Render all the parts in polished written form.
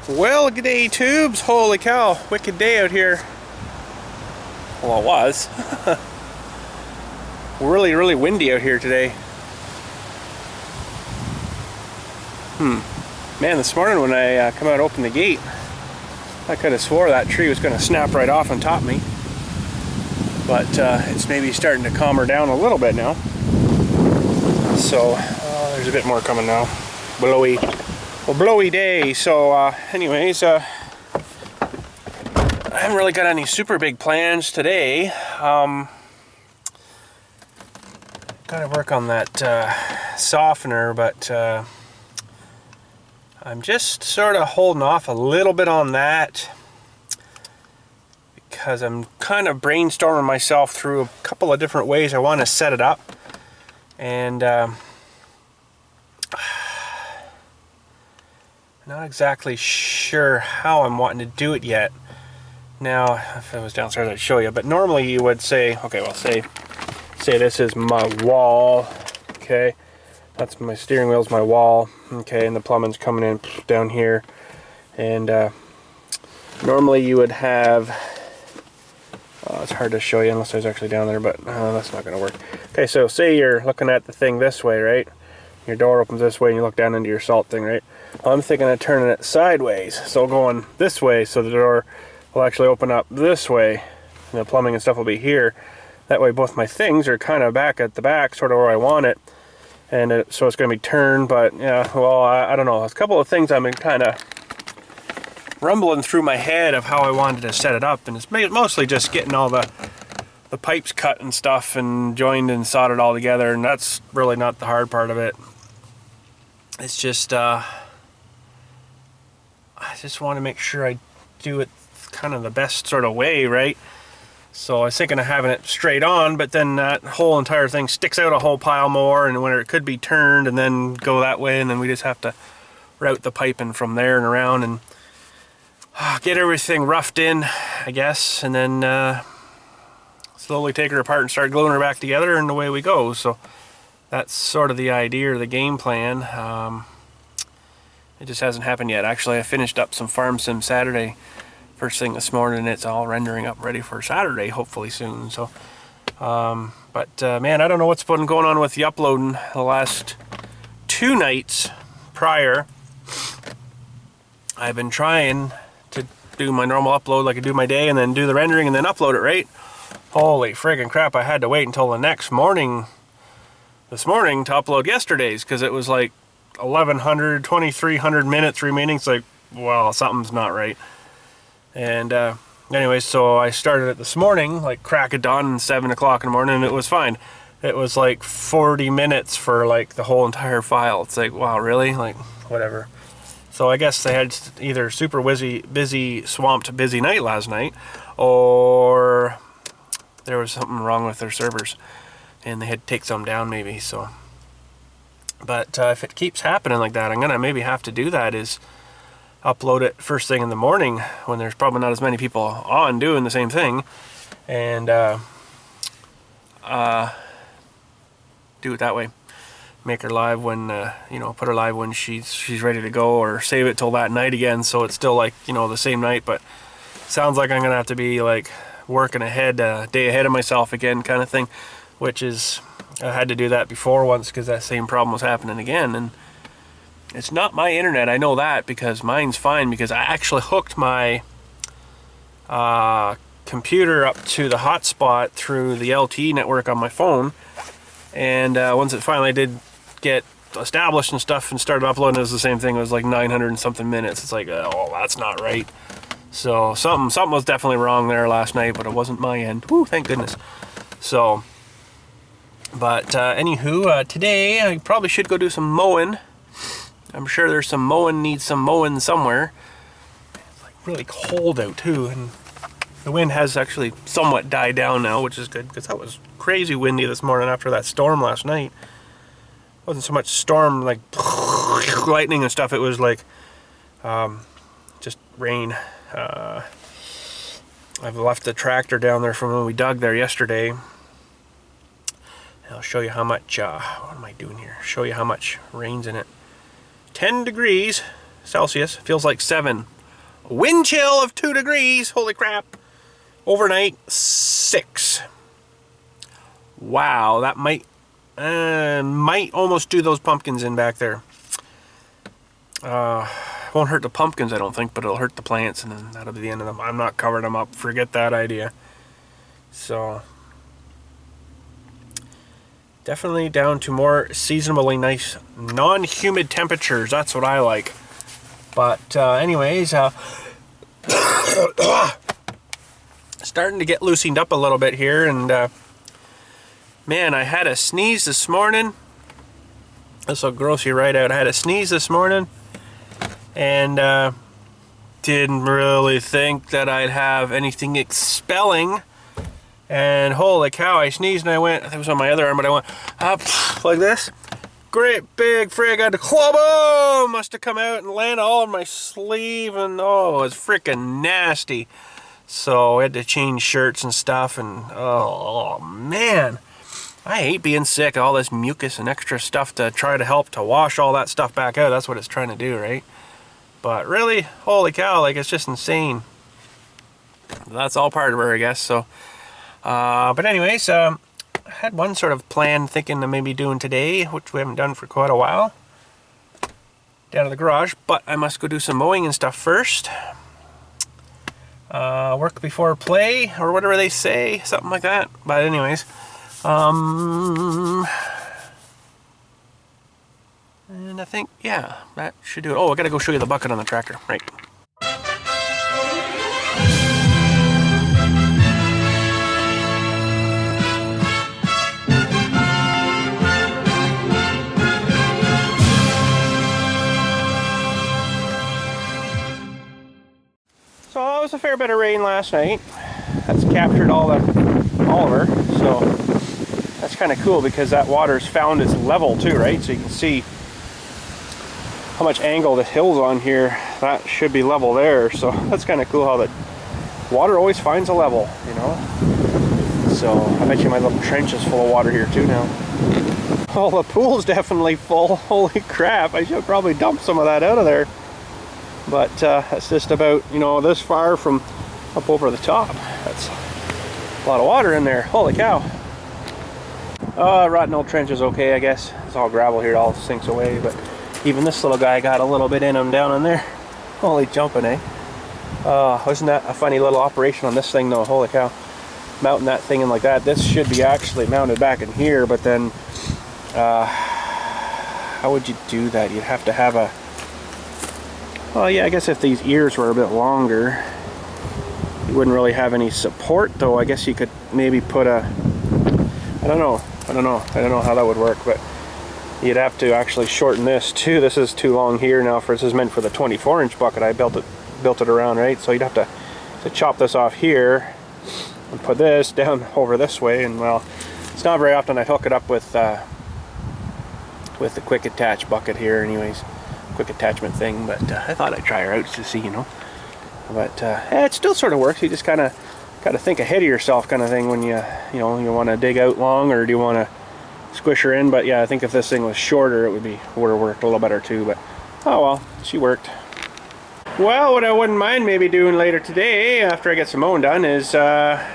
Well, good day, tubes. Holy cow, wicked day out here. Well, it was. Really windy out here today. Man, this morning when I come out and open the gate, I could have swore that tree was going to snap right off on top of me. But it's maybe starting to calm her down a little bit now. So, there's a bit more coming now. Blowy day. So anyways, I haven't really got any super big plans today. Gotta work on that softener, but I'm just sort of holding off a little bit on that because I'm kind of brainstorming myself through a couple of different ways I want to set it up, and not exactly sure how I'm wanting to do it yet. Now, if I was downstairs, I'd show you. But normally you would say, okay, well, say this is my wall. Okay, that's my steering wheel's my wall. Okay, and the plumbing's coming in down here. And normally you would have. It's hard to show you unless I was actually down there, but that's not going to work. Okay, so say you're looking at the thing this way, right? Your door opens this way and you look down into your salt thing, right? Well, I'm thinking of turning it sideways, so going this way so the door will actually open up this way and the plumbing and stuff will be here. That way both my things are kind of back at the back, sort of where I want it, and so it's going to be turned. But yeah, well, I don't know. There's a couple of things I've been kind of rumbling through my head of how I wanted to set it up, and it's mostly just getting all the pipes cut and stuff and joined and soldered all together, and that's really not the hard part of it. It's just I just want to make sure I do it kind of the best sort of way, right? So I was thinking of having it straight on, but then that whole entire thing sticks out a whole pile more, and when it could be turned and then go that way, and then we just have to route the piping from there and around and get everything roughed in, I guess, and then slowly take her apart and start gluing her back together, and away we go. So that's sort of the idea or the game plan. It just hasn't happened yet. Actually, I finished up some Farm Sim Saturday first thing this morning, and it's all rendering up ready for Saturday, hopefully soon. So, man, I don't know what's been going on with the uploading the last 2 nights prior. I've been trying to do my normal upload like I do my day, and then do the rendering and then upload it, right? Holy friggin' crap, I had to wait until the next morning, this morning, to upload yesterday's, because it was like 1,100, 2,300 minutes remaining. It's like, well, something's not right. And anyways, so I started it this morning, like crack of dawn, 7 o'clock in the morning, and it was fine. It was like 40 minutes for like the whole entire file. It's like, wow, really? Like, whatever. So I guess they had either super busy, swamped, busy night last night, or there was something wrong with their servers and they had to take some down maybe. So, but if it keeps happening like that, I'm gonna maybe have to do that, is upload it first thing in the morning when there's probably not as many people on doing the same thing, and do it that way. Make her live when put her live when she's ready to go, or save it till that night again, so it's still like, the same night. But sounds like I'm gonna have to be like working ahead, a day ahead of myself again, kind of thing, which is, I had to do that before once because that same problem was happening again. And it's not my internet, I know that, because mine's fine, because I actually hooked my computer up to the hotspot through the LTE network on my phone, and once it finally did get established and stuff and started uploading, it was the same thing. It was like 900 and something minutes. It's like, oh, that's not right. So something was definitely wrong there last night, but it wasn't my end. Woo, thank goodness. So, but anywho, today I probably should go do some mowing. I'm sure there's some needs some mowing somewhere. It's like really cold out too, and the wind has actually somewhat died down now, which is good, because that was crazy windy this morning after that storm last night. It wasn't so much storm, like lightning and stuff. It was like just rain. I've left the tractor down there from when we dug there yesterday. I'll show you how much, what am I doing here? Show you how much rain's in it. 10 degrees, Celsius. Feels like 7. Wind chill of 2 degrees. Holy crap. Overnight, 6. Wow, that might almost do those pumpkins in back there. Won't hurt the pumpkins, I don't think, but it'll hurt the plants, and then that'll be the end of them. I'm not covering them up. Forget that idea. So, definitely down to more seasonably nice, non-humid temperatures. That's what I like. But anyways, starting to get loosened up a little bit here, and man, I had a sneeze this morning. This will gross you right out. I had a sneeze this morning, and didn't really think that I'd have anything expelling. And holy cow, I sneezed and I went, I think it was on my other arm, but I went up like this. Great big frig, I had to club, must have come out and land all on my sleeve, and oh, it was freaking nasty. So I had to change shirts and stuff, and oh man, I hate being sick. All this mucus and extra stuff to try to help to wash all that stuff back out. That's what it's trying to do, right? But really, holy cow, like it's just insane. That's all part of her, I guess. So, but anyways, I had one sort of plan thinking of maybe doing today, which we haven't done for quite a while, down to the garage. But I must go do some mowing and stuff first. Work before play, or whatever they say, something like that. But anyways, and I think, yeah, that should do it. Oh, I gotta go show you the bucket on the tractor, right? So it was a fair bit of rain last night. That's captured all of her, so that's kind of cool because that water's found its level too, right? So you can see how much angle the hill's on here. That should be level there, so that's kind of cool how the water always finds a level, you know? So I bet you my little trench is full of water here too now. Oh, the pool's definitely full. Holy crap, I should probably dump some of that out of there. But that's just about, you know, this far from up over the top. That's a lot of water in there. Holy cow. Rotten old trench is okay, I guess. It's all gravel here, it all sinks away. But even this little guy got a little bit in him down in there. Holy jumping, eh? Wasn't that a funny little operation on this thing though? Holy cow. Mounting that thing in like that. This should be actually mounted back in here, but then how would you do that? You'd have to have a... Well, yeah, I guess if these ears were a bit longer, you wouldn't really have any support, though. I guess you could maybe put a... I don't know how that would work, but you'd have to actually shorten this too. This is too long here now. This is meant for the 24-inch bucket. I built it around, right? So you'd have to chop this off here and put this down over this way. And well, it's not very often I hook it up with the quick attach bucket here, anyways. Quick attachment thing, but I thought I'd try her out to see, you know. But yeah, it still sort of works. You just kind of got to think ahead of yourself, kind of thing, when you want to dig out long, or do you want to squish her in. But yeah, I think if this thing was shorter, it would have worked a little better too. But oh well, she worked. Well, what I wouldn't mind maybe doing later today, after I get some mowing done, is get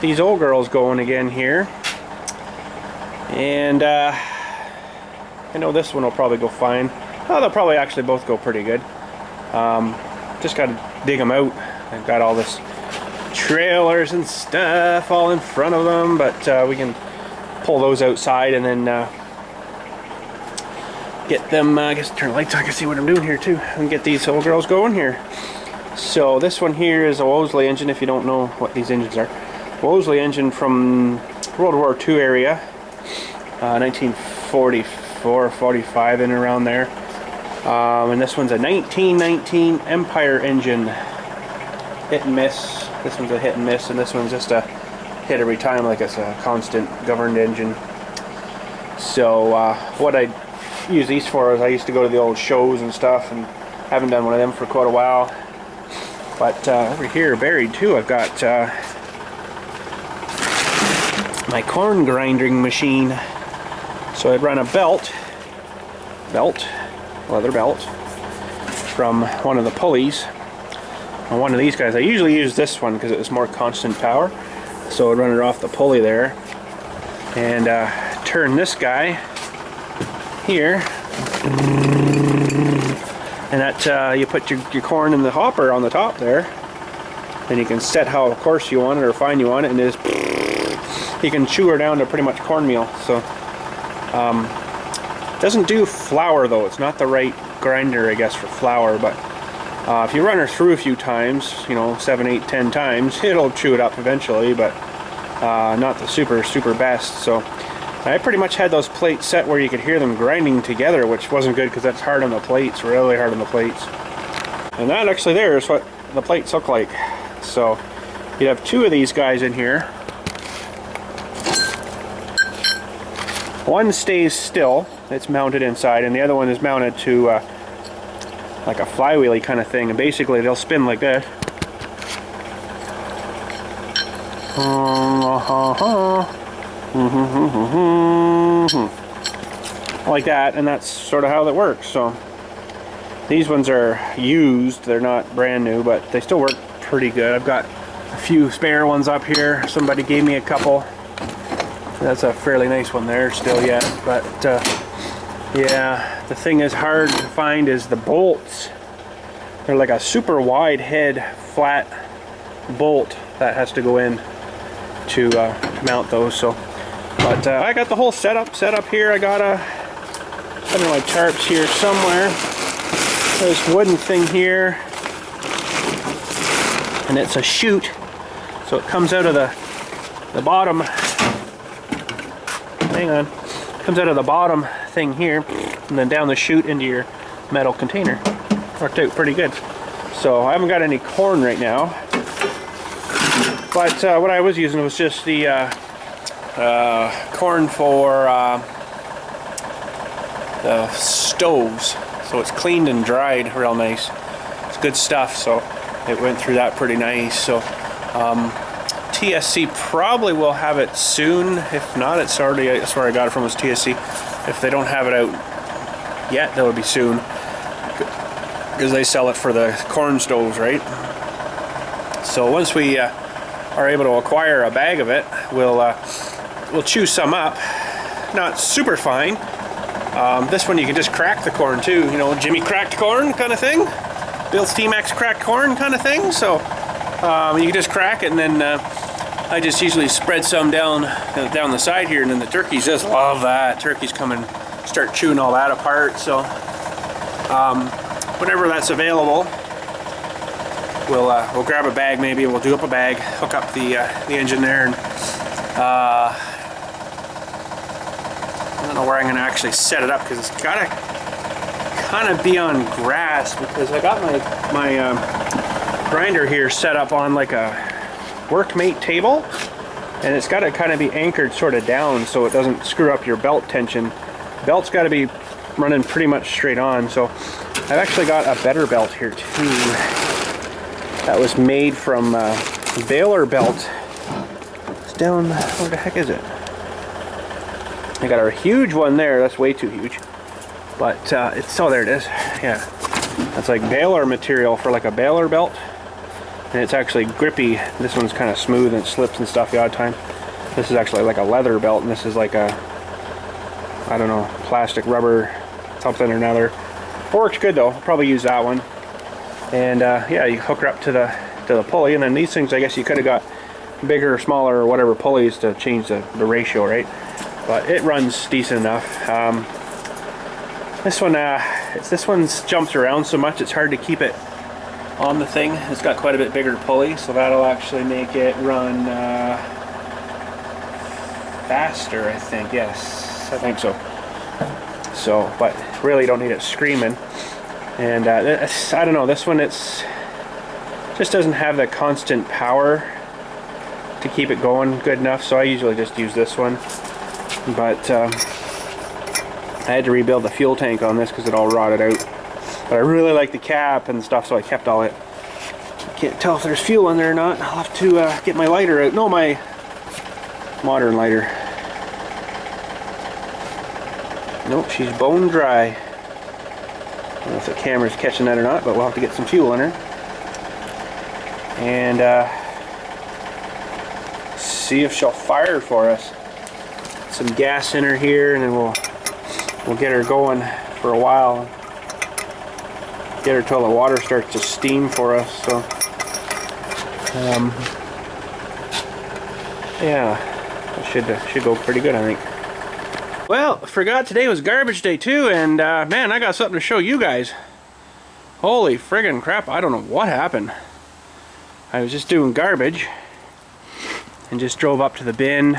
these old girls going again here. And I know this one will probably go fine. Oh, they'll probably actually both go pretty good. Just got to dig them out. I've got all this trailers and stuff all in front of them, but we can pull those outside and then get them, I guess turn the lights on, I can see what I'm doing here too, and get these old girls going here. So this one here is a Wolseley engine, if you don't know what these engines are. Wolseley engine from World War II area, 1944, 45, in around there. And this one's a 1919 Empire engine. Hit and miss. This one's a hit and miss, and this one's just a hit every time, like it's a constant governed engine. So what I use these for is I used to go to the old shows and stuff, and haven't done one of them for quite a while. But over here, buried too, I've got my corn grinding machine. So I'd run a leather belt, from one of the pulleys on one of these guys. I usually use this one because it was more constant power, so I'd run it off the pulley there and turn this guy here, and that you put your corn in the hopper on the top there, and you can set how coarse you want it or fine you want it, and you can chew her down to pretty much cornmeal. So doesn't do flour though. It's not the right grinder, I guess, for flour, but if you run her through a few times, you know, 7, 8, 10 times, it'll chew it up eventually, but not the super best. So I pretty much had those plates set where you could hear them grinding together, which wasn't good because that's hard on the plates, really hard on the plates. And that actually there is what the plates look like. So you'd have two of these guys in here. One stays still, it's mounted inside, and the other one is mounted to like a flywheely kind of thing, and basically they'll spin like this. Like that, and that's sort of how that works. So these ones are used, they're not brand new, but they still work pretty good. I've got a few spare ones up here. Somebody gave me a couple. That's a fairly nice one there still yet, but yeah, the thing is hard to find is the bolts. They're like a super wide head flat bolt that has to go in to mount those. So but I got the whole setup set up here. I got under my tarps here somewhere, this wooden thing here, and it's a chute, so it comes out of the bottom. Hang on, comes out of the bottom thing here, and then down the chute into your metal container. Worked out pretty good. So I haven't got any corn right now, but what I was using was just the corn for the stoves. So it's cleaned and dried real nice. It's good stuff, so it went through that pretty nice. So TSC probably will have it soon. If not, it's already, that's where I got it from, was TSC. If they don't have it out yet, that would be soon, because they sell it for the corn stoves, right? So once we are able to acquire a bag of it, we'll chew some up. Not super fine. This one you can just crack the corn too, you know, Jimmy cracked corn kind of thing, BILLSTMAXX cracked corn kind of thing. So you can just crack it, and then I just usually spread some down the side here, and then the turkeys just love that. Turkeys come and start chewing all that apart. So whenever that's available, we'll grab a bag, maybe we'll do up a bag, hook up the engine there, and I don't know where I'm going to actually set it up, because it's got to kind of be on grass, because I got my grinder here set up on like a workmate table, and it's got to kind of be anchored sort of down so it doesn't screw up your belt tension. Belt's got to be running pretty much straight on. So I've actually got a better belt here too that was made from Baylor belt. It's down, where the heck is it? I got a huge one there, that's way too huge, but it's, oh, there it is. Yeah, that's like Baylor material for like a Baylor belt, and it's actually grippy. This one's kind of smooth and it slips and stuff the odd time. This is actually like a leather belt, and this is like a, I don't know, plastic, rubber, something or another. It works good though. I'll probably use that one. And yeah, you hook her up to the pulley, and then these things, I guess you could have got bigger or smaller or whatever pulleys to change the ratio, right? But it runs decent enough. This one's jumps around so much it's hard to keep it on the thing. It's got quite a bit bigger pulley, so that'll actually make it run faster, I think. Yes, I think so. So, but really don't need it screaming. And I don't know, this one, it's just doesn't have the constant power to keep it going good enough, so I usually just use this one. But I had to rebuild the fuel tank on this because it all rotted out. But I really like the cap and stuff, so I kept all it. Can't tell if there's fuel in there or not. I'll have to get my lighter out. No, my modern lighter. Nope, she's bone dry. don't know if the camera's catching that or not, but we'll have to get some fuel in her. And see if she'll fire for us. Some gas in her here, and then we'll get her going for a while. Get her till the water starts to steam for us. So yeah, it should go pretty good, I think. Well, I forgot today was garbage day too, and man, I got something to show you guys. Holy friggin' crap, I don't know what happened. I was just doing garbage and just drove up to the bin,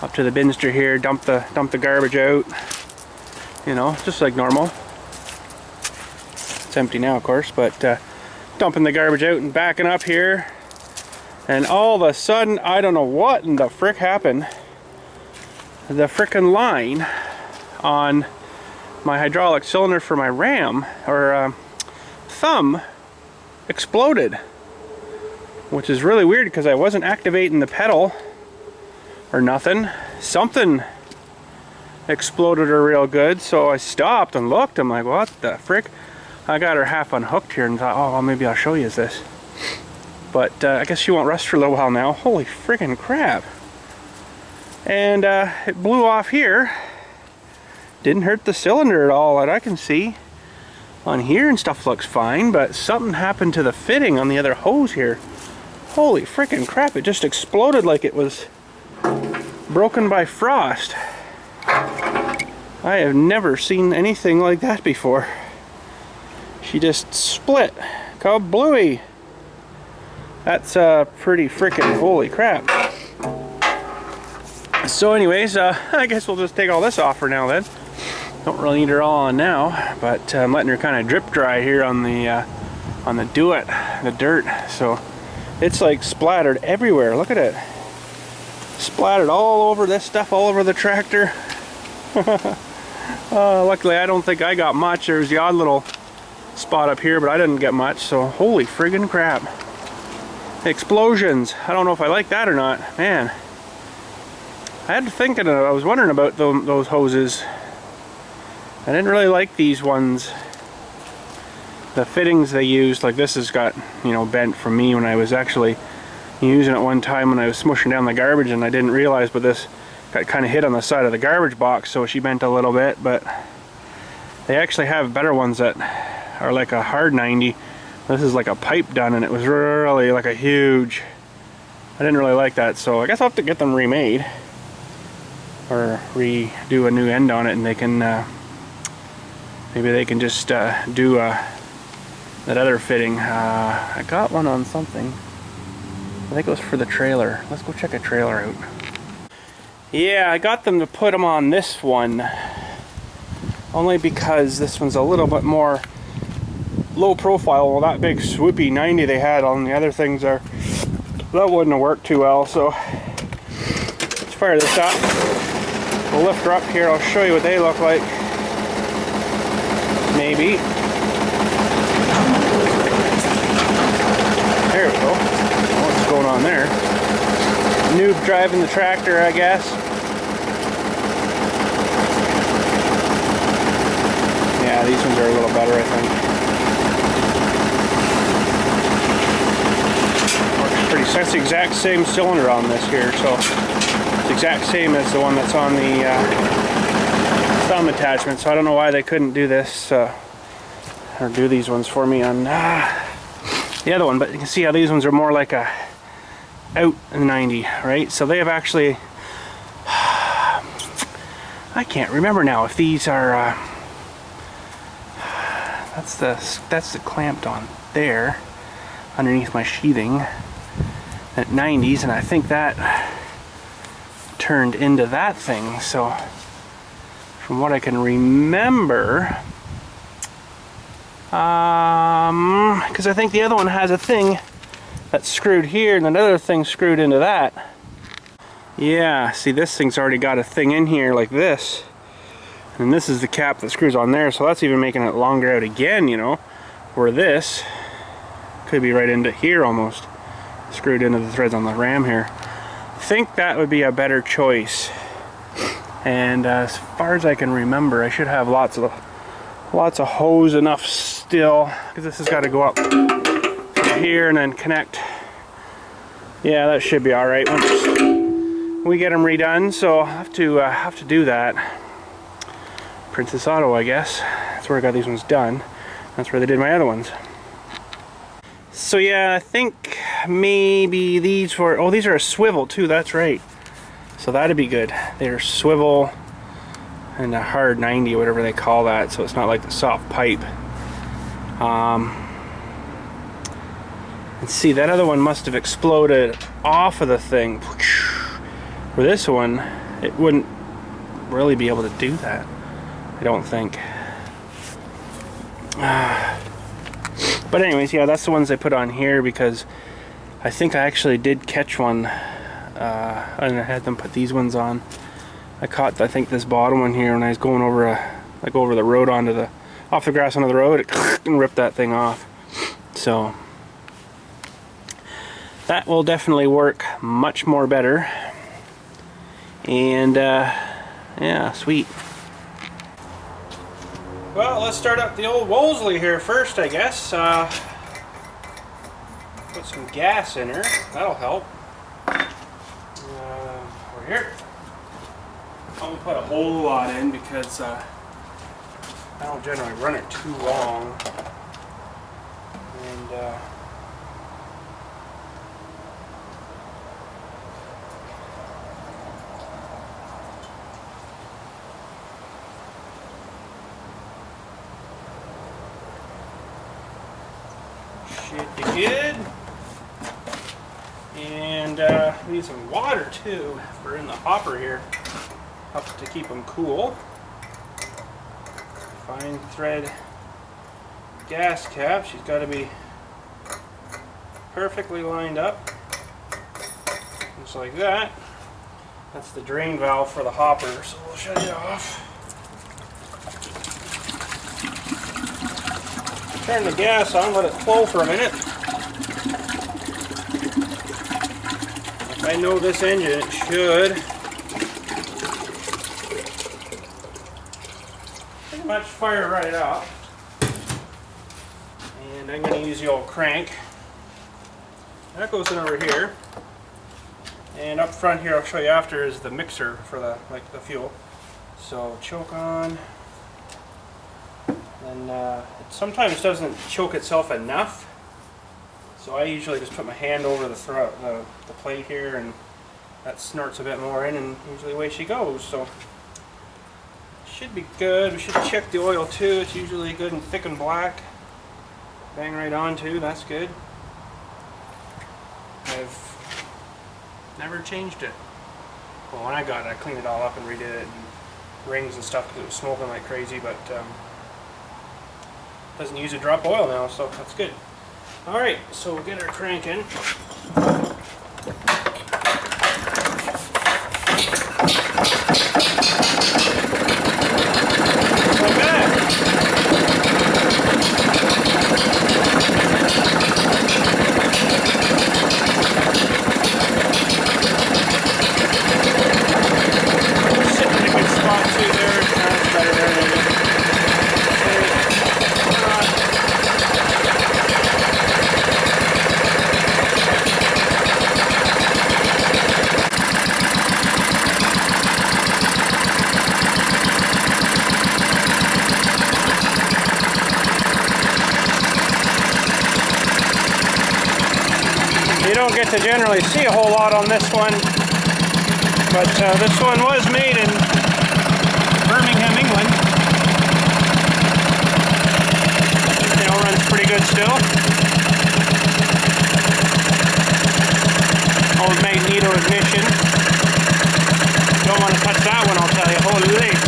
up to the binster here, dumped the garbage out, you know, just like normal. It's empty now, of course, but dumping the garbage out and backing up here, and all of a sudden, I don't know what in the frick happened. The frickin' line on my hydraulic cylinder for my ram, or thumb, exploded. Which is really weird because I wasn't activating the pedal or nothing. Something exploded her real good, so I stopped and looked. I'm like, what the frick? I got her half unhooked here and thought, oh, well, maybe I'll show you this. But I guess she won't rust for a little while now. Holy friggin' crap. And it blew off here. Didn't hurt the cylinder at all that I can see. On here and stuff looks fine, but something happened to the fitting on the other hose here. Holy frickin' crap, it just exploded like it was broken by frost. I have never seen anything like that before. She just split. Kablooey. That's pretty frickin' holy crap. So anyways, I guess we'll just take all this off for now then. Don't really need her all on now, but I'm letting her kind of drip dry here on the the dirt. So it's like splattered everywhere. Look at it. Splattered all over this stuff, all over the tractor. Luckily I don't think I got much. There's the odd little spot up here, but I didn't get much. So holy friggin' crap. Explosions. I don't know if I like that or not. Man. I had to think, and I was wondering about those hoses. I didn't really like these ones. The fittings they used, like this has got, you know, bent from me when I was actually using it one time when I was smushing down the garbage, and I didn't realize, but this got kind of hit on the side of the garbage box, so she bent a little bit. But they actually have better ones that are like a hard 90. This is like a pipe done, and it was really like a huge, I didn't really like that, so I guess I'll have to get them remade or redo a new end on it, and they can maybe they can just do that other fitting. I got one on something. I think it was for the trailer. Let's go check a trailer out. Yeah, I got them to put them on this one, only because this one's a little bit more low profile. Well, that big swoopy 90 they had on the other things that wouldn't have worked too well. So let's fire this up. We'll lift her up here. I'll show you what they look like. Maybe. There we go. What's going on there? Noob driving the tractor, I guess. Yeah, these ones are a little better, I think. Works pretty. That's the exact same cylinder on this here, so it's the exact same as the one that's on the thumb attachment. So I don't know why they couldn't do this or do these ones for me on the other one. But you can see how these ones are more like a out 90, right? So they have actually, I can't remember now if these are that's the clamped on there underneath my sheathing at 90s, and I think that turned into that thing. So from what I can remember, because I think the other one has a thing that's screwed here and another thing screwed into that. Yeah, see, this thing's already got a thing in here like this, and this is the cap that screws on there, so that's even making it longer out again, you know, where this could be right into here almost, screwed into the threads on the ram here. I think that would be a better choice. And as far as I can remember, I should have lots of Lots of hose enough still, because this has got to go up here and then connect. Yeah, that should be all right once we get them redone. So I have to do that. Princess Auto, I guess. That's where I got these ones done. That's where they did my other ones. So yeah, I think maybe these were, oh, these are a swivel too, that's right. So that'd be good. They're swivel and a hard 90, whatever they call that, so it's not like the soft pipe. Let's see, that other one must have exploded off of the thing. For this one, it wouldn't really be able to do that, I don't think. But anyways, yeah, that's the ones I put on here because I think I actually did catch one, and I had them put these ones on. I caught, I think, this bottom one here when I was going over over the road off the grass onto the road, and ripped that thing off. So that will definitely work much more better. And yeah, sweet. Well, let's start up the old Wolseley here first, I guess. Put some gas in her. That'll help. Over here. I won't put a whole lot in because I don't generally run it too long. And should be good. And we need some water too. We're in the hopper here, up to keep them cool. Fine thread gas cap. She's got to be perfectly lined up, just like that. That's the drain valve for the hopper, so we'll shut it off. Turn the gas on, let it flow for a minute. If I know this engine, it should pretty much fire right up. And I'm going to use the old crank. That goes in over here. And up front here, I'll show you after, is the mixer for the fuel. So choke on. And it sometimes doesn't choke itself enough, so I usually just put my hand over the plate here, and that snorts a bit more in, and usually away she goes. So should be good. We should check the oil too. It's usually good and thick and black. Bang right on too. That's good. I've never changed it. Well, when I got it, I cleaned it all up and redid it, and rings and stuff because it was smoking like crazy, but doesn't use a drop of oil now, so that's good. Alright, so we'll get our crank in. Like that. Sitting in a good spot too there. That's better there, maybe. You don't get to generally see a whole lot on this one, but this one was made in Birmingham, England. You know, runs pretty good still. Old magneto ignition. Don't want to touch that one, I'll tell you. Holy!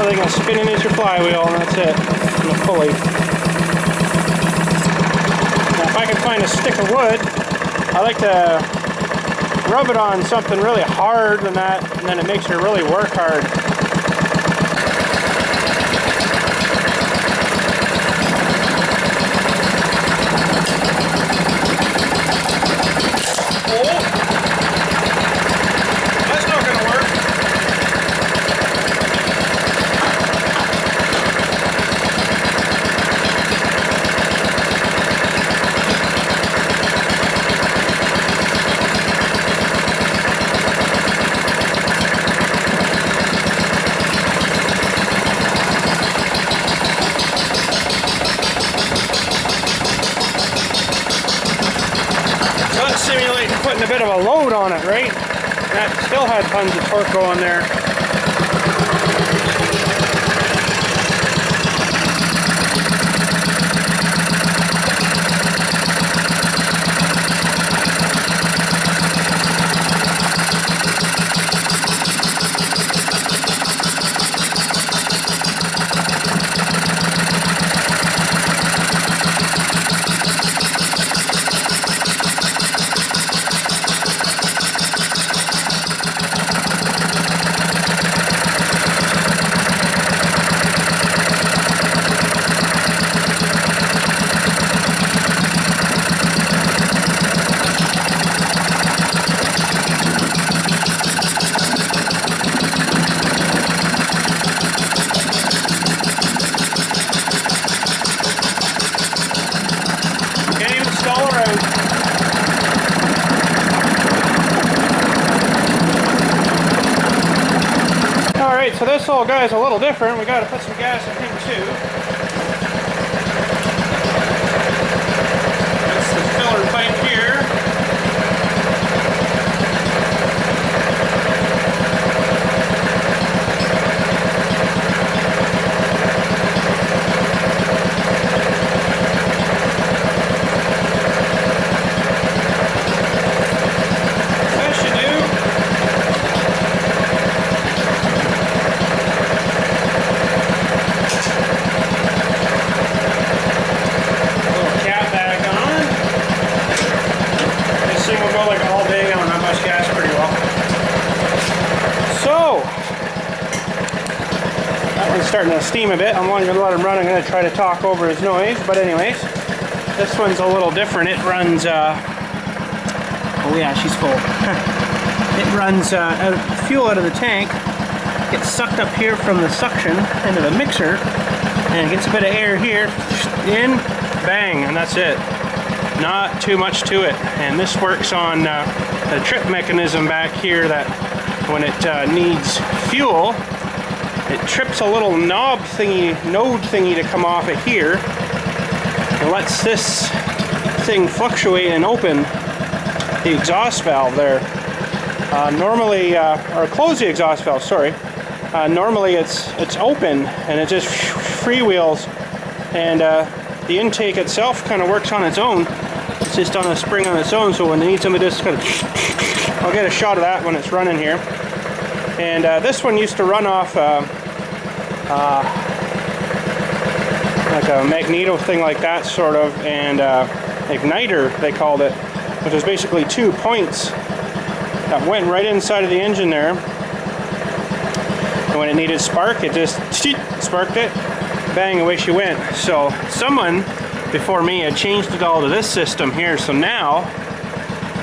They're going to spin into your flywheel, and that's it. And the pulley. Now, if I can find a stick of wood, I like to rub it on something really hard than that, and then it makes her really work hard. simulating putting a bit of a load on it, right? That still had tons of torque going there. Alright, so this old guy's a little different. We got to put some gas in him too. That's the filler pipe here. Starting to steam a bit. I'm going to let him run. I'm going to try to talk over his noise, but anyways, this one's a little different. It runs oh yeah, she's full. It runs fuel out of the tank, gets sucked up here from the suction into the mixer, and gets a bit of air here, in, bang, and that's it. Not too much to it. And this works on the trip mechanism back here, that when it needs fuel, it trips a little node thingy to come off it here, and lets this thing fluctuate and open the exhaust valve there. Normally, or close the exhaust valve, sorry. Normally it's open and it just freewheels, and the intake itself kind of works on its own. It's just on a spring on its own, so when they need somebody to just kind of, I'll get a shot of that when it's running here. And this one used to run off like a magneto thing like that, sort of, and igniter they called it, which is basically 2 points that went right inside of the engine there, and when it needed spark, it just sparked it, bang, away she went. So someone before me had changed it all to this system here. So now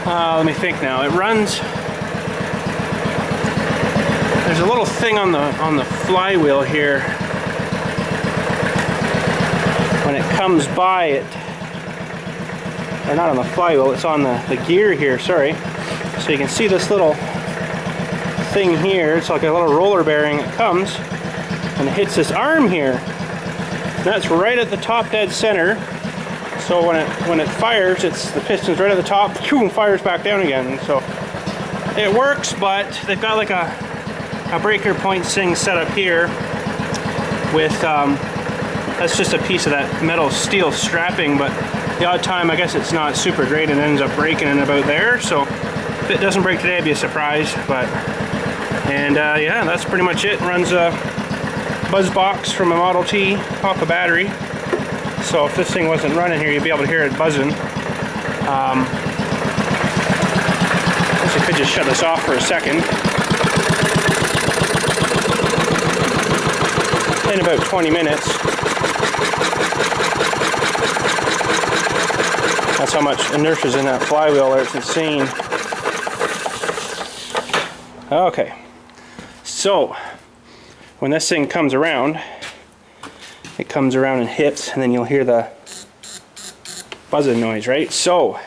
let me think. Now it runs, there's a little thing on the flywheel here. When it comes by it, or not on the flywheel, it's on the gear here, sorry. So you can see this little thing here. It's like a little roller bearing. It comes and it hits this arm here. And that's right at the top dead center. So when it fires, the piston's right at the top, and fires back down again. So it works, but they've got like a breaker point thing set up here with that's just a piece of that metal steel strapping, but the odd time I guess it's not super great and ends up breaking in about there. So if it doesn't break today, it'd be a surprise. But yeah, that's pretty much it. Runs a buzz box from a Model T off a battery. So if this thing wasn't running here, you'd be able to hear it buzzing. I guess I could just shut this off for a second. In about 20 minutes. That's how much inertia is in that flywheel there. It's insane. Okay. So, when this thing comes around, it comes around and hits, and then you'll hear the buzzing noise, right? So,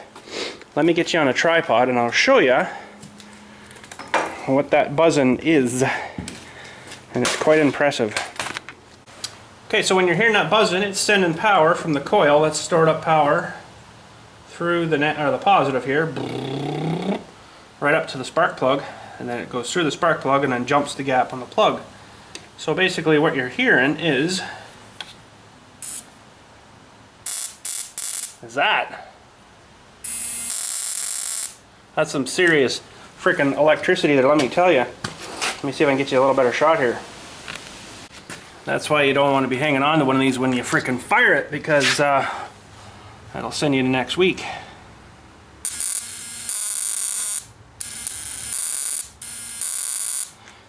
let me get you on a tripod and I'll show you what that buzzing is. And it's quite impressive. Okay, so when you're hearing that buzzing, it's sending power from the coil. That's stored up power through the net or the positive here, right up to the spark plug, and then it goes through the spark plug and then jumps the gap on the plug. So basically what you're hearing is that. That's some serious freaking electricity there, let me tell you. Let me see if I can get you a little better shot here. That's why you don't want to be hanging on to one of these when you freaking fire it, because that'll send you to next week.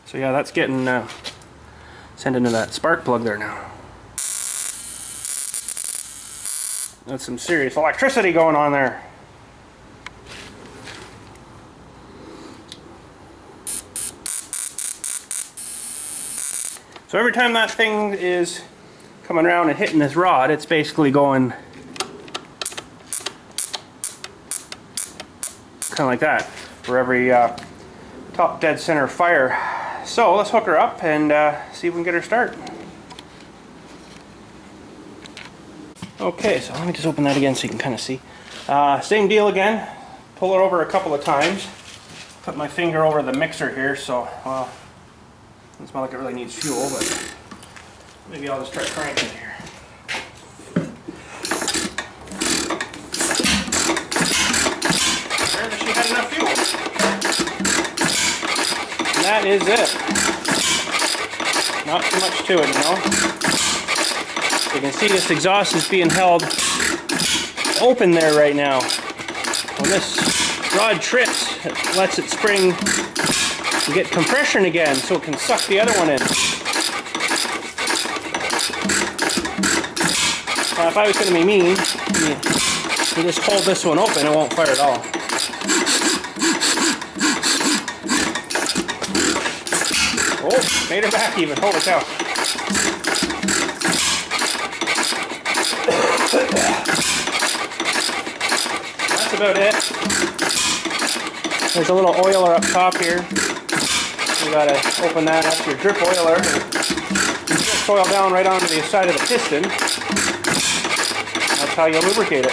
So yeah, that's getting sent into that spark plug there now. That's some serious electricity going on there. So every time that thing is coming around and hitting this rod, it's basically going kind of like that for every top dead center fire. So let's hook her up and see if we can get her started. Okay, so let me just open that again so you can kind of see. Same deal again. Pull it over a couple of times. Put my finger over the mixer here, so it's not like it really needs fuel, but maybe I'll just try cranking it here. Apparently she had enough fuel. And that is it. Not too much to it, you know. You can see this exhaust is being held open there right now. When this rod trips, it lets it spring and get compression again so it can suck the other one in. Now if I was going to be mean, you just hold this one open, it won't fire at all. Oh, made it back even, holy cow. That's about it. There's a little oiler up top here. You gotta open that, that's your drip oiler. You just oil down right onto the side of the piston. That's how you lubricate it.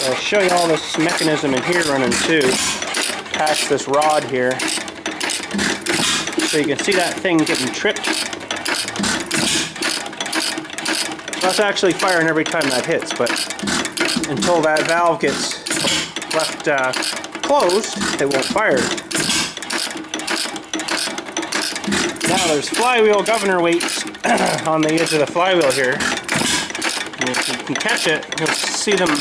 I'll show you all this mechanism in here running too. Past this rod here. So you can see that thing getting tripped. That's actually firing every time that hits, but until that valve gets left closed, it won't fire. Now there's flywheel governor weights on the edge of the flywheel here. And if you can catch it, you'll see them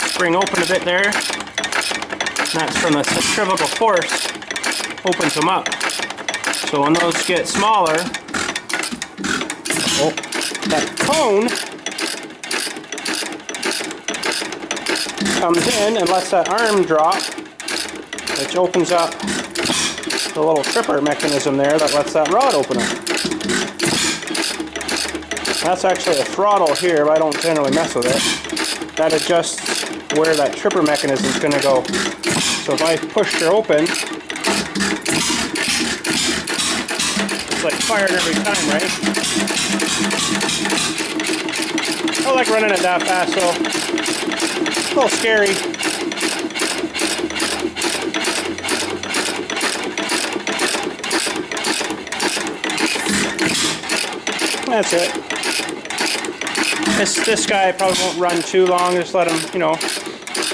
spring open a bit there. And that's from the centrifugal force opens them up. So when those get smaller, that cone comes in and lets that arm drop, which opens up the little tripper mechanism there that lets that rod open up. That's actually a throttle here, but I don't generally mess with it. That adjusts where that tripper mechanism is going to go. So if I push her open, it's like firing every time, right? I like running it that fast, so it's a little scary. That's it. This guy probably won't run too long. Just let him, you know,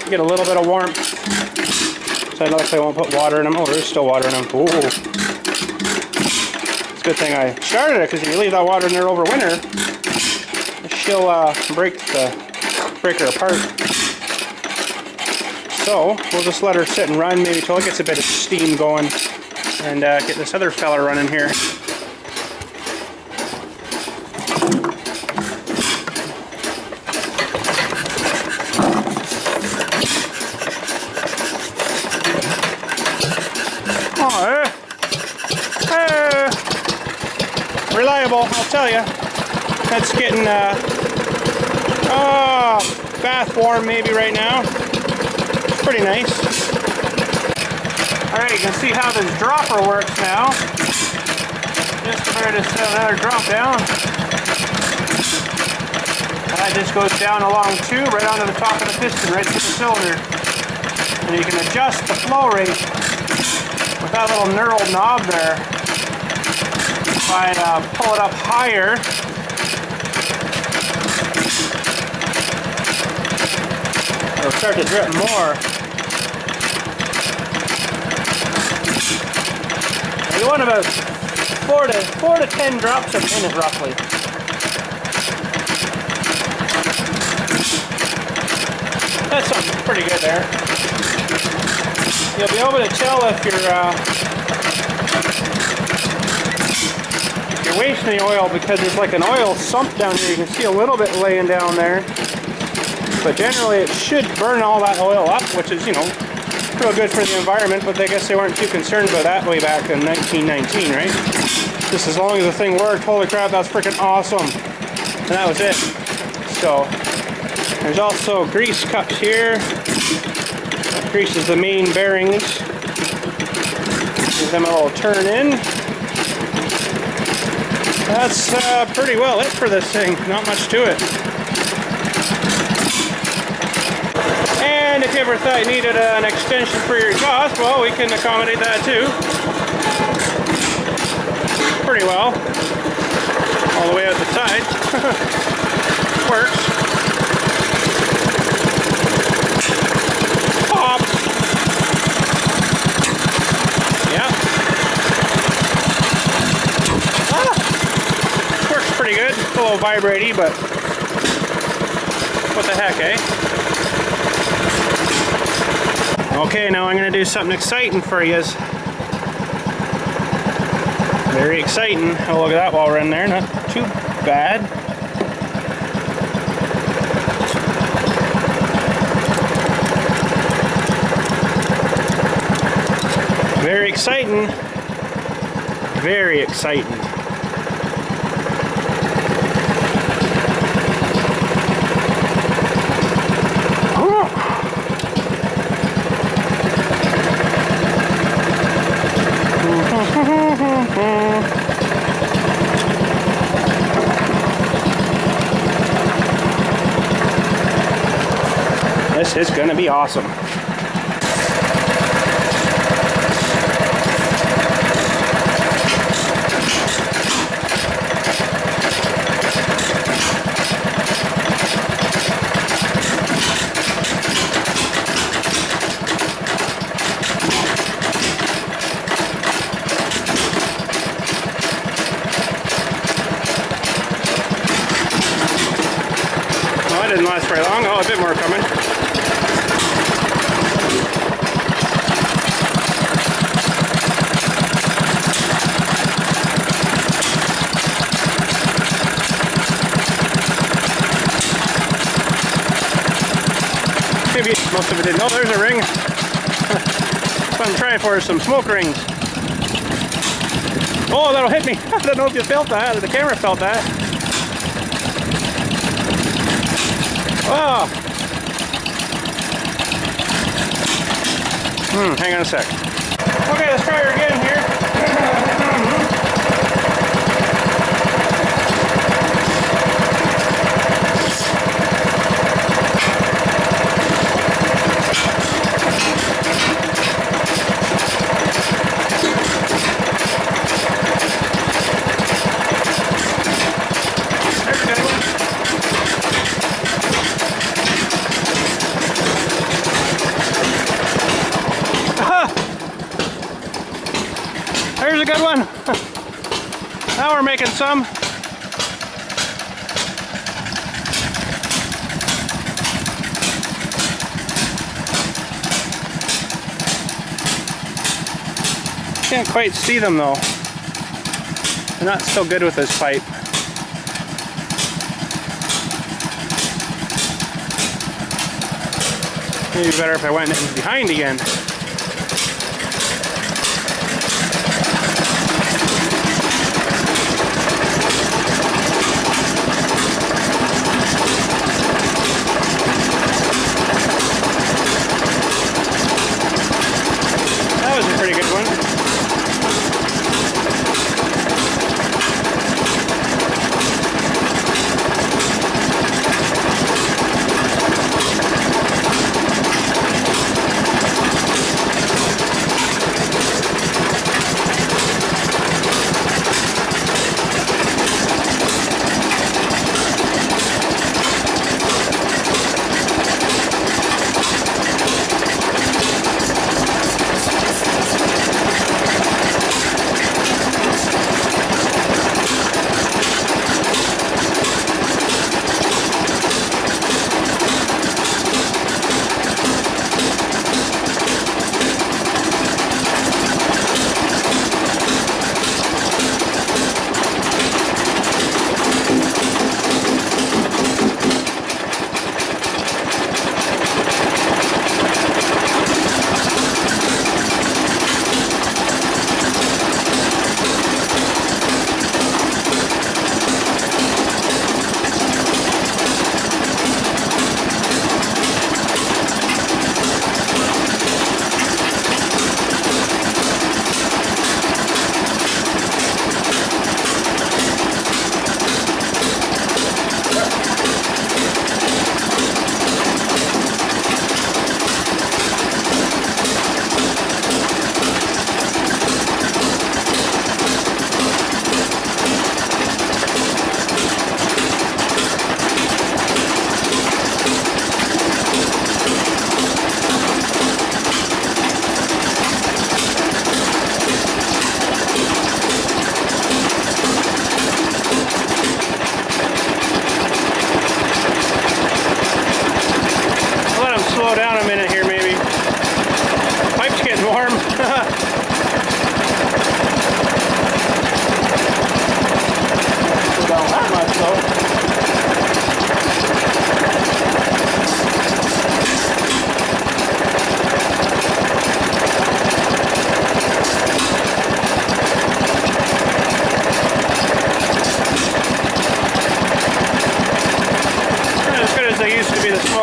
get a little bit of warmth. So I notice I won't put water in him. Oh, there's still water in him. Ooh. It's a good thing I started it, because if you leave that water in there over winter, she'll break her apart. So we'll just let her sit and run maybe till it gets a bit of steam going, and get this other fella running here. Reliable, I'll tell you. That's getting bath warm maybe right now. It's pretty nice. Alright, you can see how this dropper works now. just about to set another drop down. That just goes down along too, right onto the top of the piston, right through the cylinder. And you can adjust the flow rate with that little knurled knob there. If I pull it up higher, it'll start to drip more. You want about 4 to 10 drops a minute roughly. That's something pretty good there. You'll be able to tell if you're wasting the oil because there's like an oil sump down here. You can see a little bit laying down there. But generally it should burn all that oil up, which is, you know, real good for the environment, but I guess they weren't too concerned about that way back in 1919, right? Just as long as the thing worked, holy crap, that's freaking awesome. And that was it. So, there's also grease cups here. That greases the main bearings. Give them a little turn in. That's pretty well it for this thing. Not much to it. And if you ever thought you needed an extension for your exhaust, well, we can accommodate that too. Pretty well. All the way out the side. Works. Pop. Yeah. Works pretty good. It's a little vibratey, but what the heck, eh? Okay, now I'm going to do something exciting for you. Very exciting. Oh, look at that while we're in there. Not too bad. Very exciting. Very exciting. This is going to be awesome. Well, that didn't last very long. Oh, a bit more coming. Maybe most of it didn't. Oh, there's a ring. What I'm trying for is some smoke rings. Oh, that'll hit me. I don't know if you felt that, or the camera felt that. Oh. Hang on a sec. Okay, let's try her again here. There's a good one. Now we're making some. Can't quite see them though. They're not so good with this pipe. Maybe better if I went in behind again. That was a pretty good one.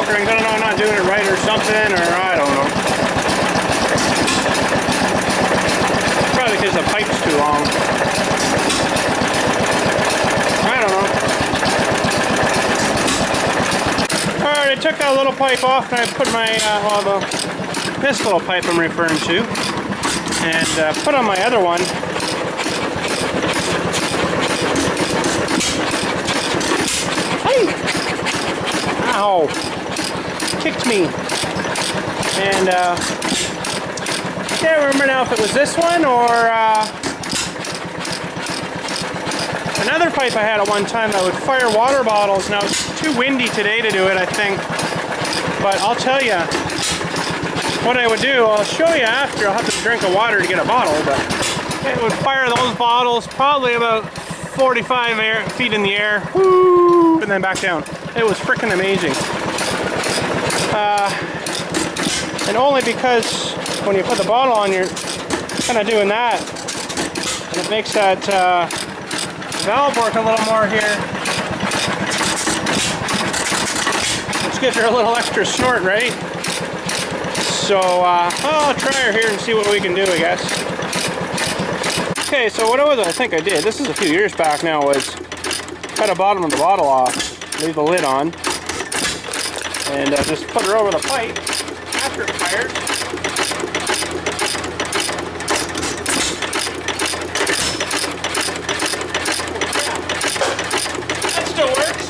filter rings. I don't know, I'm not doing it right or something, or I don't know. Probably because the pipe's too long. I don't know. Alright, I took that little pipe off and I put my, this little pipe I'm referring to, and put on my other one. Hey! Ow! Kicked me. And, I can't remember now if it was this one or, another pipe I had at one time that would fire water bottles. Now, it's too windy today to do it, I think. But I'll tell you what I would do. I'll show you after. I'll have to drink a water to get a bottle, but it would fire those bottles probably about 45 feet in the air, whoo, and then back down. It was freaking amazing. And only because when you put the bottle on, you're kind of doing that, and it makes that valve work a little more here, which gives her a little extra snort, right? So I'll try her here and see what we can do, I guess. Okay, so what I think I did, this is a few years back now, was cut the bottom of the bottle off, leave the lid on, and just put her over the pipe after it fires. That still works.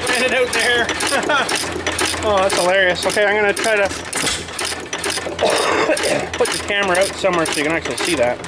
Get it out there. Oh, that's hilarious. Okay, I'm going to try to put the camera out somewhere so you can actually see that.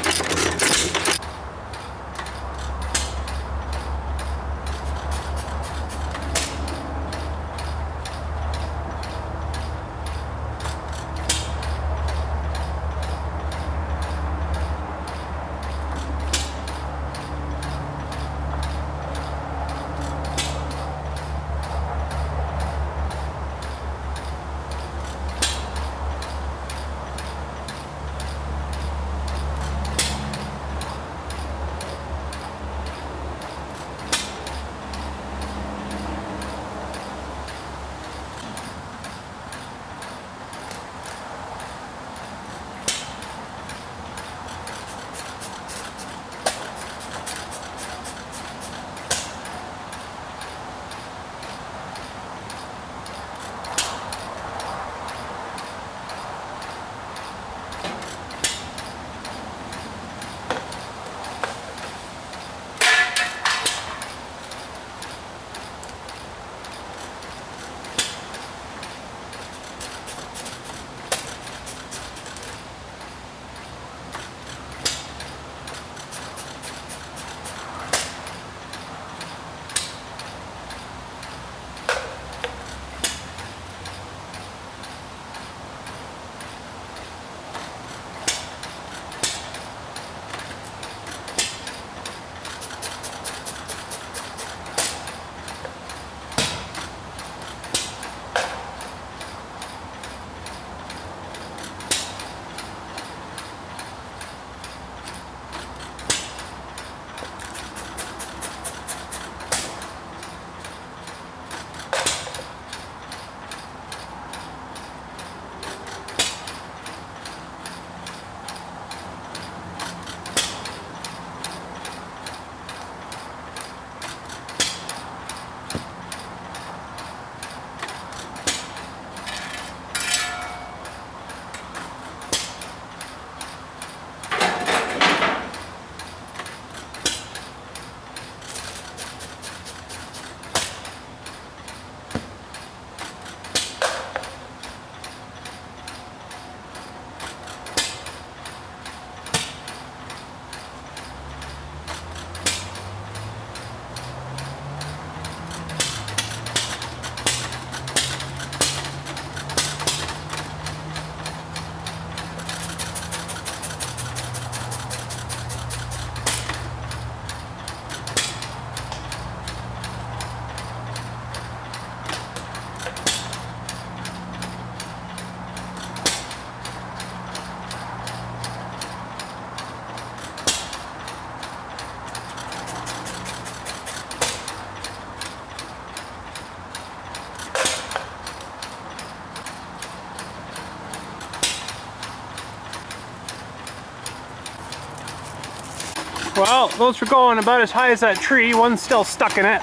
Well, those were going about as high as that tree. One's still stuck in it.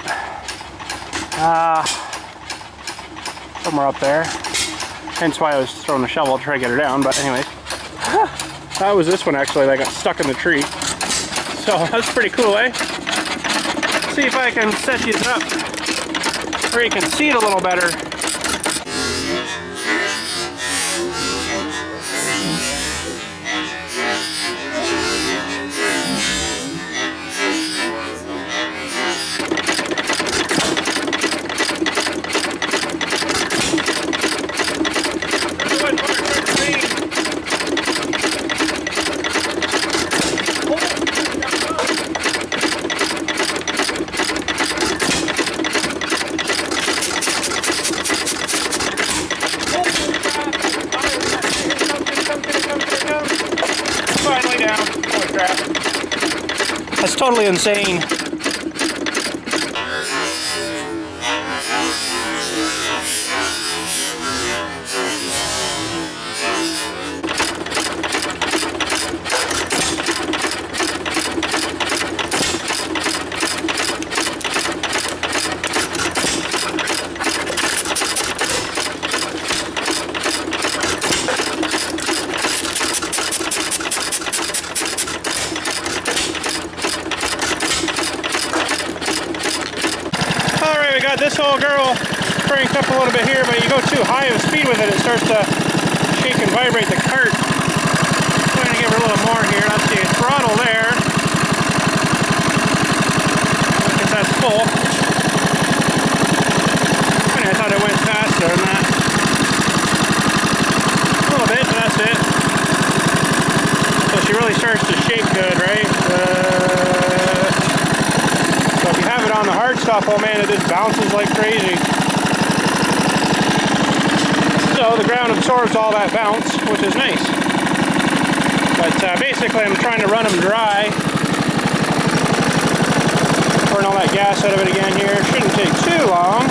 Somewhere up there. Hence why I was throwing the shovel to try to get her down, but anyways. That was this one actually that got stuck in the tree. So that's pretty cool, eh? See if I can set these up where you can see it a little better. That's totally insane. This old girl cranked up a little bit here, but you go too high of a speed with it, it starts to shake and vibrate the cart. I'm going to give her a little more here. Let's see, throttle there. I guess that's full. I thought it went faster than that. A little bit, but that's it. So she really starts to shake good, right? So if you have it on the hard stuff, oh man, it just bounces like crazy. So the ground absorbs all that bounce, which is nice. But basically I'm trying to run them dry. Burn all that gas out of it again here. Shouldn't take too long.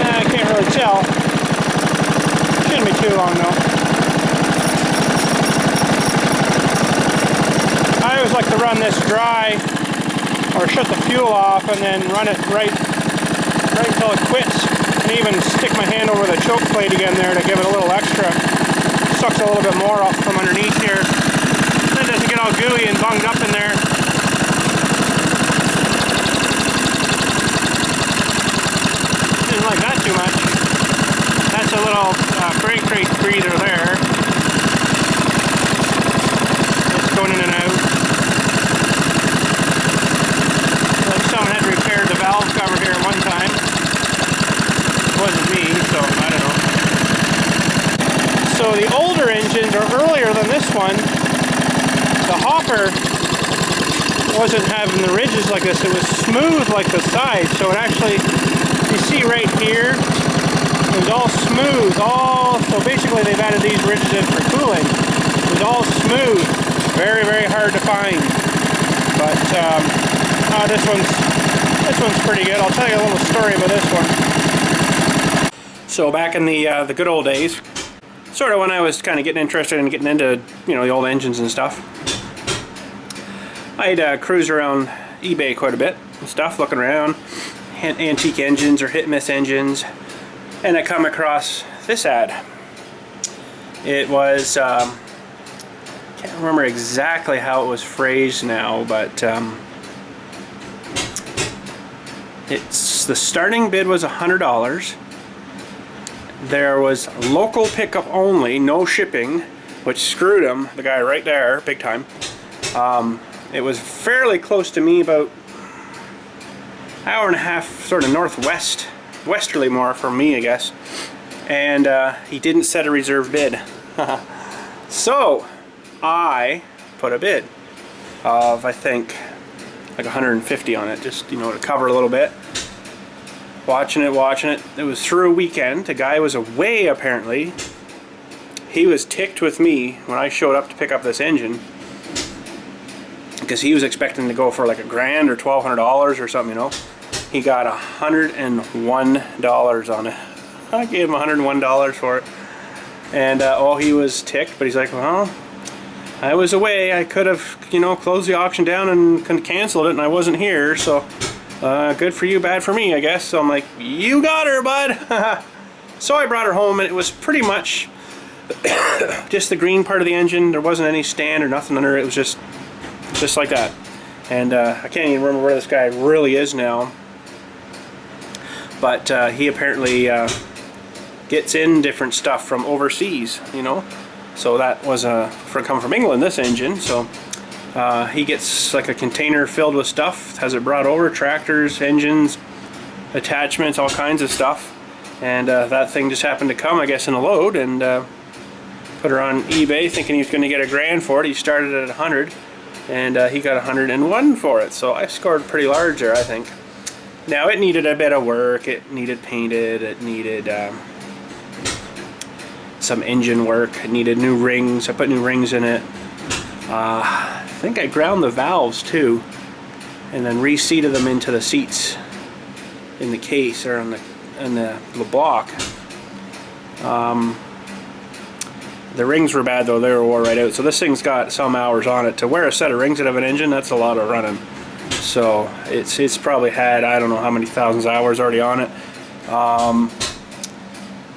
I can't really tell. Shouldn't be too long though. I always like to run this dry or shut the fuel off and then run it right until it quits, and even stick my hand over the choke plate again there to give it a little extra. Sucks a little bit more off from underneath here. Then it doesn't get all gooey and bunged up in there. Didn't like that too much. That's a little brake crate breather there. It's going in and out. Someone had repaired the valve cover here at one time. It wasn't me, so I don't know. So the older engines, or earlier than this one, the hopper wasn't having the ridges like this. It was smooth like the sides. So it actually, you see right here, it was all smooth. So basically they've added these ridges in for cooling. It was all smooth. Very, very hard to find. But this one's pretty good. I'll tell you a little story about this one. So back in the good old days, sort of when I was kind of getting interested in getting into, you know, the old engines and stuff, I'd cruise around eBay quite a bit and stuff, looking around antique engines or hit-miss engines, and I come across this ad. It was can't remember exactly how it was phrased now, but the starting bid was $100. There was local pickup only, no shipping, which screwed him, the guy right there, big time. It was fairly close to me, about an hour and a half, sort of westerly more for me, I guess. And he didn't set a reserve bid. So I put a bid of, I think, like 150 on it, just, you know, to cover a little bit. Watching it. It was through a weekend. The guy was away, apparently. He was ticked with me when I showed up to pick up this engine, because he was expecting to go for like $1,000 or $1,200 or something, you know. He got $101 on it. I gave him $101 for it. And oh, he was ticked, but he's like, well, I was away. I could have, you know, closed the auction down and canceled it, and I wasn't here, so good for you, bad for me, I guess. So I'm like, you got her, bud. So I brought her home, and it was pretty much just the green part of the engine. There wasn't any stand or nothing under it. It was just like that. And I can't even remember where this guy really is now. But he apparently gets in different stuff from overseas, you know. So that was come from England, this engine. So he gets like a container filled with stuff, has it brought over, tractors, engines, attachments, all kinds of stuff. And that thing just happened to come, I guess, in a load, and put her on eBay thinking he was going to get $1,000 for it. He started at 100, and he got 101 for it. So I scored pretty large there, I think. Now it needed a bit of work. It needed painted. It needed some engine work. It needed new rings. I put new rings in it. I think I ground the valves too, and then reseated them into the seats in the case or on the block. The rings were bad though, they were wore right out. So this thing's got some hours on it. To wear a set of rings out of an engine, that's a lot of running. So it's probably had, I don't know how many thousands of hours already on it.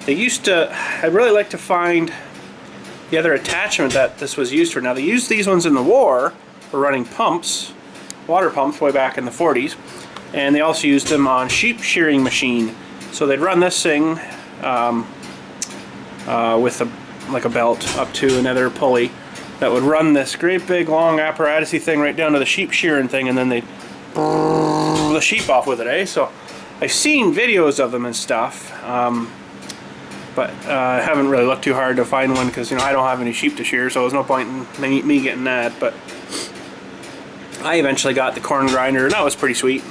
They used to, I'd really like to find the other attachment that this was used for. Now they used these ones in the war for running pumps, water pumps way back in the 40s. And they also used them on sheep shearing machine. So they'd run this thing with like a belt up to another pulley that would run this great big long apparatusy thing right down to the sheep shearing thing, and then they'd the sheep off with it, eh? So I've seen videos of them and stuff, but I haven't really looked too hard to find one because, you know, I don't have any sheep to shear, so there's no point in me getting that. But I eventually got the corn grinder, and that was pretty sweet.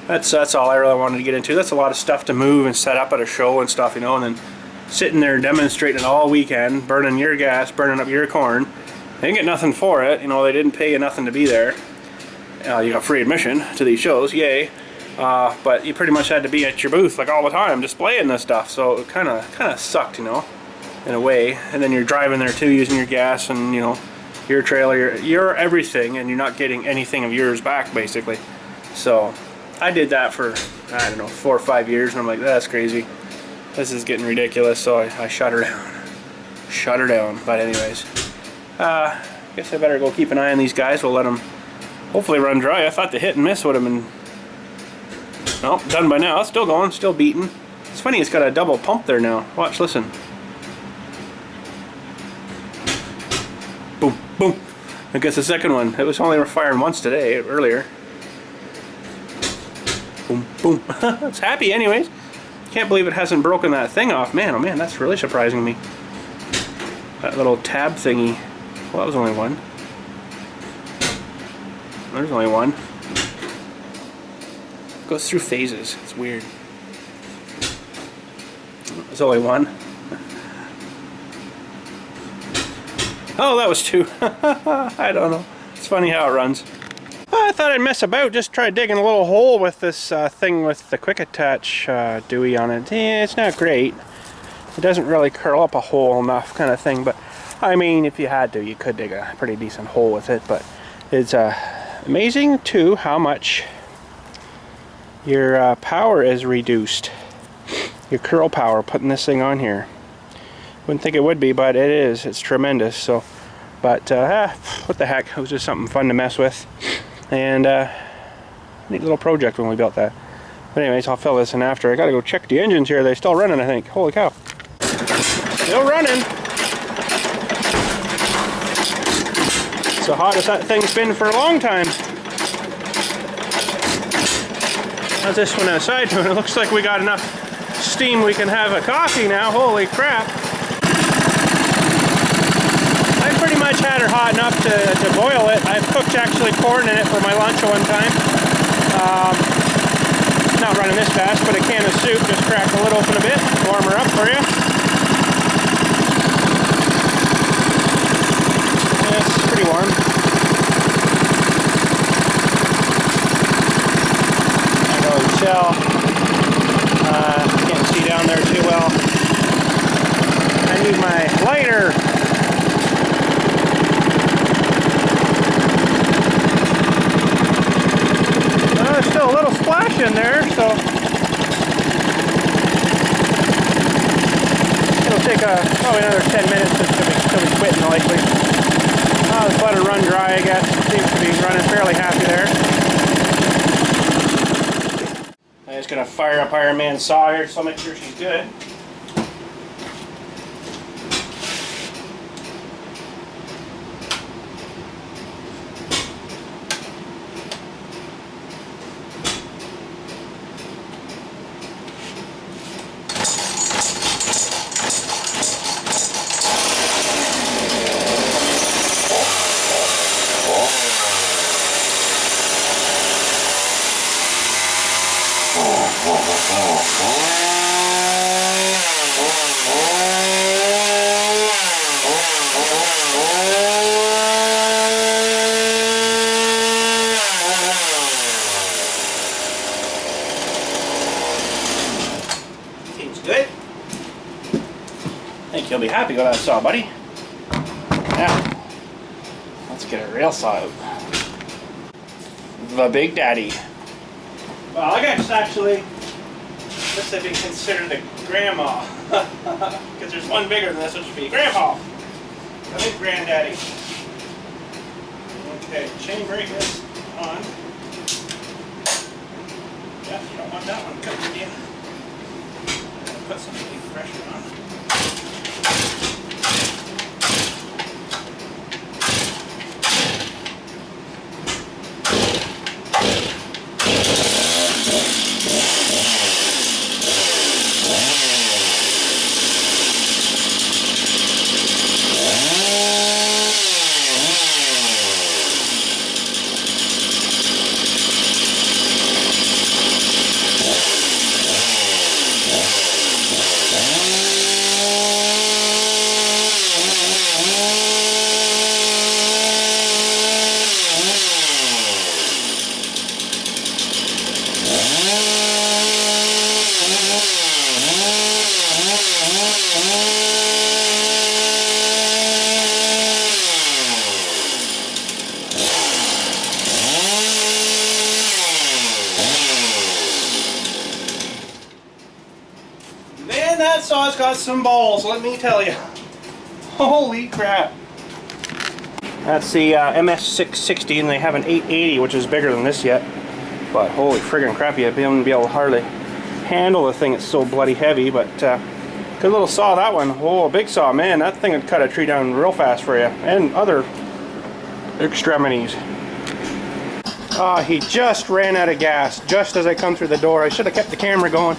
That's all I really wanted to get into. That's a lot of stuff to move and set up at a show and stuff, you know, and then sitting there demonstrating it all weekend, burning your gas, burning up your corn. They didn't get nothing for it, you know, they didn't pay you nothing to be there. You got free admission to these shows, yay. But you pretty much had to be at your booth like all the time displaying this stuff, so it kind of sucked, you know, in a way. And then you're driving there too, using your gas and, you know, your trailer, your everything, and you're not getting anything of yours back, basically. So I did that for, I don't know, 4 or 5 years, and I'm like, that's crazy. This is getting ridiculous, so I shut her down. Shut her down. But anyways, guess I better go keep an eye on these guys. We'll let them hopefully run dry. I thought the hit and miss would have been, no, done by now. It's still going, still beating. It's funny, it's got a double pump there now. Watch, listen. Boom, boom. I guess the second one. It was only firing once today, earlier. Boom, boom. It's happy anyways. Can't believe it hasn't broken that thing off. Man, oh man, that's really surprising me. That little tab thingy. Well, that was only one. There's only one. It goes through phases. It's weird. There's only one. Oh, that was two. I don't know. It's funny how it runs. I thought I'd mess about, just try digging a little hole with this thing with the quick attach Dewey on it. It's not great. It doesn't really curl up a hole enough kind of thing, but I mean, if you had to, you could dig a pretty decent hole with it. But it's amazing too how much your power is reduced. Your curl power putting this thing on here. Wouldn't think it would be, but it is. It's tremendous. So, but what the heck? It was just something fun to mess with. And neat little project when we built that. But anyways, I'll fill this in after. I gotta go check the engines here. They're still running, I think. Holy cow. Still running. It's the hottest that thing's been for a long time. How's this one outside doing? It looks like we got enough steam we can have a coffee now. Holy crap. I pretty much had her hot enough to boil it. I've cooked actually corn in it for my lunch one time. Not running this fast, but a can of soup, just crack the lid open a bit, warm her up for you. Yeah, it's pretty warm. I go to shell. Can't see down there too well. I need my lighter. probably another 10 minutes until we quit likely. Just let it run dry, I guess. Seems to be running fairly happy there. I'm just gonna fire up Iron Man's saw here, so I'll make sure she's good. Seems good. I think you'll be happy with that saw, buddy. Now, let's get a real saw out. The Big Daddy. Well, I guess actually this would be considered a grandma. Because there's one bigger than this, which would be Grandpa. The big granddaddy. Okay, chain brake is on. Yeah, you don't want that one covered, do you? Put some big pressure on. Man, that saw's got some balls, let me tell you. Holy crap. That's the MS660, and they have an 880, which is bigger than this yet. But holy friggin' crap, you wouldn't be able to hardly handle the thing. It's so bloody heavy, but good little saw, that one. Oh, a big saw, man. That thing would cut a tree down real fast for you. And other extremities. Oh, he just ran out of gas just as I come through the door. I should have kept the camera going.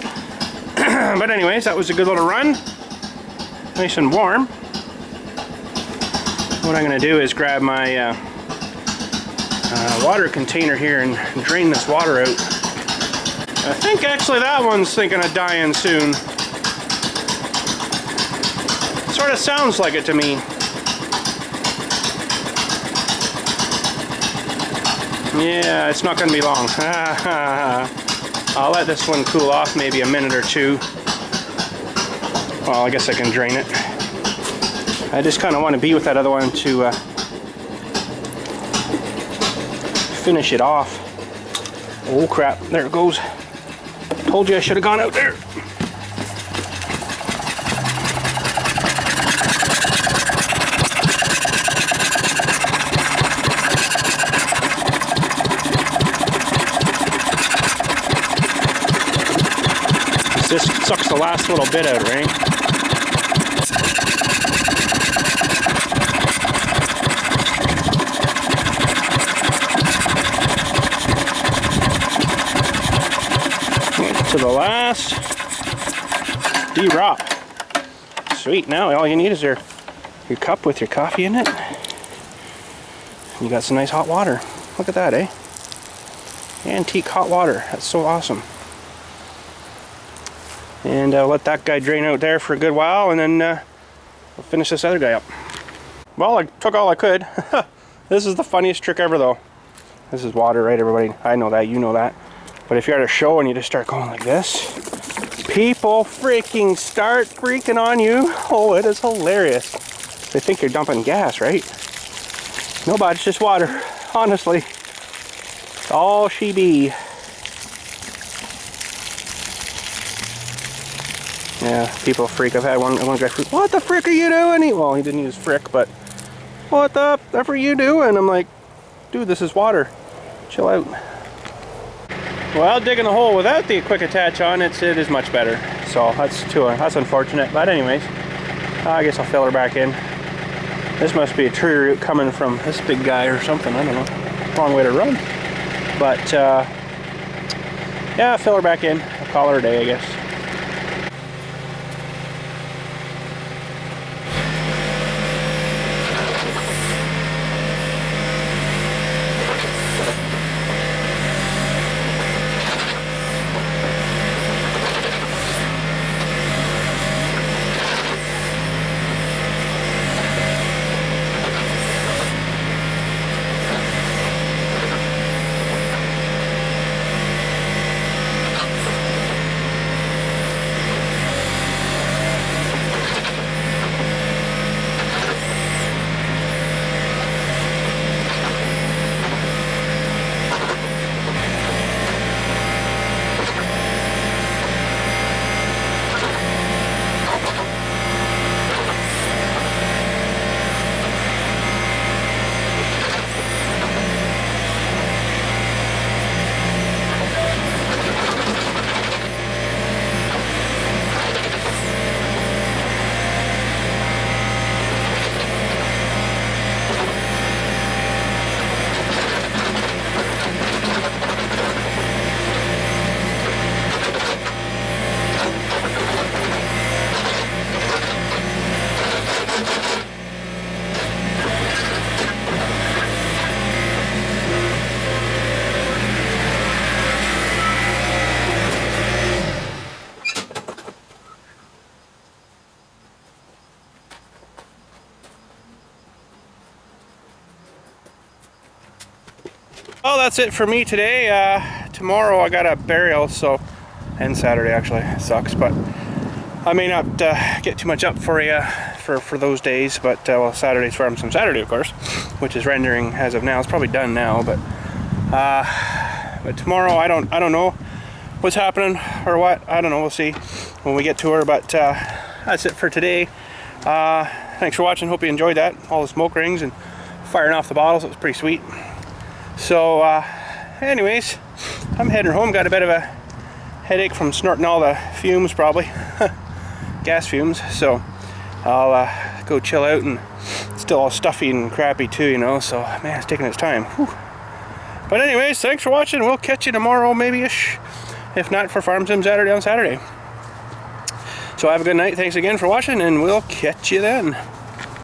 But anyways, that was a good little run. Nice and warm. What I'm going to do is grab my water container here and drain this water out. I think actually that one's thinking of dying soon. Sort of sounds like it to me. Yeah, it's not going to be long. I'll let this one cool off maybe a minute or two. Well, I guess I can drain it. I just kind of want to be with that other one to finish it off. Oh crap, there it goes. Told you I should have gone out there. This sucks the last little bit out, right? To the last D-Rock. Sweet, now all you need is your cup with your coffee in it. You got some nice hot water. Look at that, eh? Antique hot water. That's so awesome. And I'll let that guy drain out there for a good while, and then we'll finish this other guy up. Well, I took all I could. This is the funniest trick ever, though. This is water, right, everybody? I know that, you know that. But if you're at a show and you just start going like this, people freaking start freaking on you. Oh, it is hilarious. They think you're dumping gas, right? No, but it's just water. Honestly, it's all she be. Yeah, people freak. I've had one guy freak, what the frick are you doing? Well, he didn't use frick, but what the f are you doing? I'm like, dude, this is water. Chill out. Well, digging a hole without the quick attach on, it is much better. So that's unfortunate. But anyways, I guess I'll fill her back in. This must be a tree root coming from this big guy or something. I don't know. Wrong way to run. But yeah, fill her back in. I'll call her a day, I guess. Well, that's it for me today. Tomorrow I got a burial, so, and Saturday actually, it sucks, but I may not get too much up for you for those days, but well, Saturday's Farm Sim Saturday, of course, which is rendering as of now. It's probably done now, but tomorrow I don't know what's happening or what. I don't know. We'll see when we get to her. But that's it for today. Thanks for watching. Hope you enjoyed that. All the smoke rings and firing off the bottles. It was pretty sweet. So anyways, I'm heading home. Got a bit of a headache from snorting all the fumes, probably gas fumes. So I'll go chill out, and it's still all stuffy and crappy too, you know. So man, it's taking its time. Whew. But anyways, thanks for watching. We'll catch you tomorrow, maybe-ish, if not for Farm Sim Saturday on Saturday. So have a good night. Thanks again for watching, and we'll catch you then.